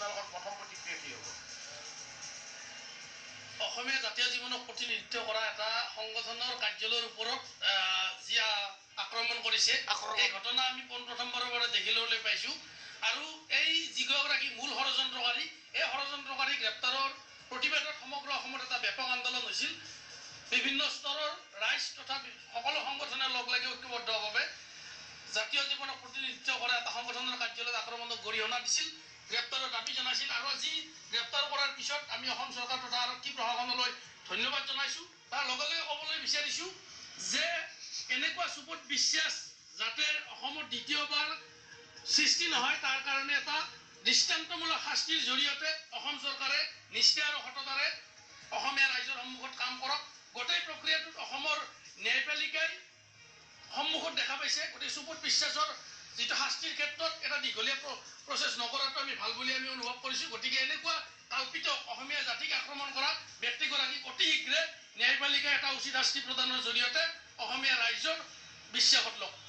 আপোনালোকৰ প্ৰথম প্ৰতিক্ৰিয়া কি হ'ব? অসমীয়া জাতীয় জীৱনক প্ৰতিনিধিত্ব কৰা এটা সংগঠনৰ কাৰ্যালয়ৰ ওপৰত যি আক্ৰমণ কৰিছে এই ঘটনা আমি প্ৰথমবাৰৰ পৰা দেখিবলৈ পাইছোঁ আৰু এই যিগৰাকী মূল ষড়যন্ত্ৰকাৰী এই ষড়যন্ত্ৰকাৰী গ্ৰেপ্তাৰৰ প্ৰতিবাদত সমগ্ৰ অসমত এটা ব্যাপক আন্দোলন হৈছিল বিভিন্ন স্তৰৰ ৰাইজ তথা সকলো সংগঠনে লগ লাগি ঐক্যবদ্ধভাৱে জাতীয় জীৱনক প্ৰতিনিধিত্ব কৰা এটা সংগঠনৰ কাৰ্যালয়ত আক্ৰমণক গৰিহণা দিছিল গ্ৰেপ্তাৰৰ দাবী জনাইছিল আৰু আজি গ্ৰেপ্তাৰ কৰাৰ পিছত আমি অসম চৰকাৰ তথা আৰক্ষী প্ৰশাসনলৈ ধন্যবাদ জনাইছোঁ তাৰ লগে লগে ক'বলৈ বিচাৰিছোঁ যে এনেকুৱা চুবুত বিশ্বাস যাতে অসমত দ্বিতীয়বাৰ সৃষ্টি নহয় তাৰ কাৰণে এটা দৃষ্টান্তমূলক শাস্তিৰ জৰিয়তে অসম চৰকাৰে নিষ্ঠা আৰু সততাৰে অসমীয়া ৰাইজৰ সন্মুখত কাম কৰক গোটেই প্ৰক্ৰিয়াটোত অসমৰ ন্যায়পালিকাই সন্মুখত দেখা পাইছে গতিকে চুবুত বিশ্বাসৰ যিটো শাস্তিৰ ক্ষেত্ৰত এটা দীঘলীয়া প্ৰচেছ নকৰাটো আমি ভাল বুলি আমি অনুভৱ কৰিছোঁ গতিকে এনেকুৱা কাল্পিত অসমীয়া জাতিক আক্ৰমণ কৰা ব্যক্তিগৰাকীক অতি শীঘ্ৰে ন্যায়পালিকাই এটা উচিত শাস্তি প্ৰদানৰ জৰিয়তে অসমীয়া ৰাইজৰ বিশ্বাসত লওক